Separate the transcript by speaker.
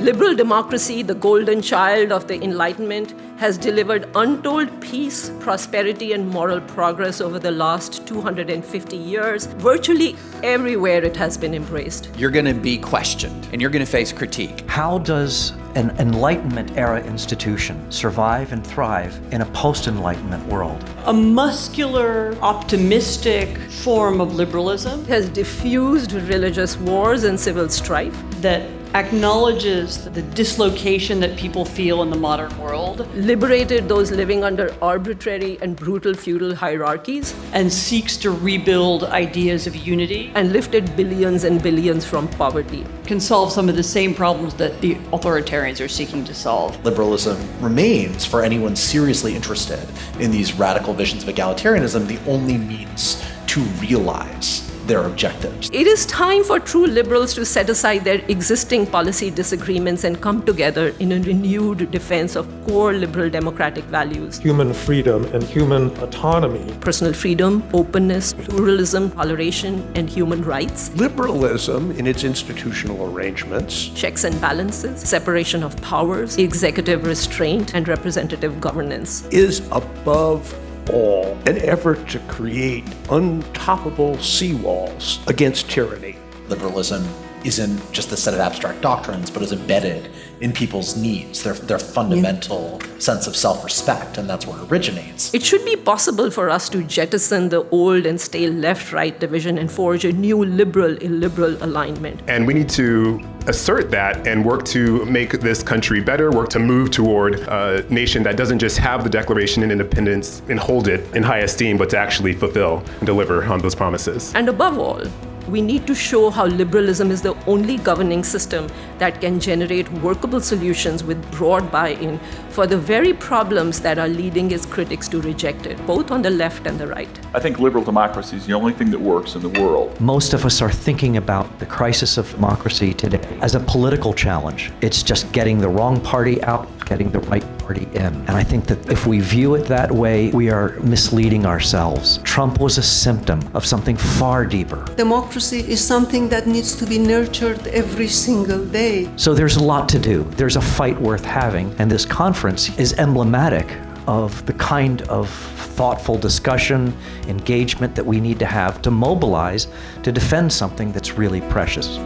Speaker 1: Liberal democracy, the golden child of the Enlightenment, has delivered untold peace, prosperity, and moral progress over the last 250 years. Virtually everywhere it has been embraced.
Speaker 2: You're going to be questioned, and you're going to face critique.
Speaker 3: How does an Enlightenment-era institution survive and thrive in a post-Enlightenment world?
Speaker 4: A muscular, optimistic form of liberalism
Speaker 1: It has diffused religious wars and civil strife.
Speaker 4: that acknowledges the dislocation that people feel in the modern world
Speaker 1: Liberated those living under arbitrary and brutal feudal hierarchies,
Speaker 4: and seeks to rebuild ideas of unity,
Speaker 1: and lifted billions and billions from poverty.
Speaker 4: can solve some of the same problems that the authoritarians are seeking to solve.
Speaker 5: Liberalism remains, for anyone seriously interested in these radical visions of egalitarianism, the only means to realize their objectives.
Speaker 1: It is time for true liberals to set aside their existing policy disagreements and come together in a renewed defense of core liberal democratic values.
Speaker 6: Human freedom and human autonomy.
Speaker 1: Personal freedom, openness, pluralism, toleration, and human rights.
Speaker 7: Liberalism, in its institutional arrangements,
Speaker 1: Checks and balances, separation of powers, executive restraint, and representative governance.
Speaker 7: is above all an effort to create untoppable seawalls against tyranny.
Speaker 5: Liberalism isn't just a set of abstract doctrines, but is embedded in people's needs, their fundamental sense of self-respect, and that's where it originates.
Speaker 1: It should be possible for us to jettison the old and stale left-right division and forge a new liberal-illiberal alignment.
Speaker 8: And we need to assert that and work to make this country better, work to move toward a nation that doesn't just have the Declaration of Independence and hold it in high esteem, but to actually fulfill and deliver on those promises.
Speaker 1: And above all, we need to show how liberalism is the only governing system that can generate workable solutions with broad buy-in for the very problems that are leading its critics to reject it, both on the left and the right.
Speaker 9: I think liberal democracy is the only thing that works in the world.
Speaker 3: Most of us are thinking about the crisis of democracy today as a political challenge. It's just getting the wrong party out, getting the right party in. And I think that if we view it that way, we are misleading ourselves. Trump was a symptom of something far deeper.
Speaker 10: Democracy is something that needs to be nurtured every single day.
Speaker 3: So there's a lot to do. There's a fight worth having, and this conference is emblematic of the kind of thoughtful discussion, engagement that we need to have to mobilize to defend something that's really precious.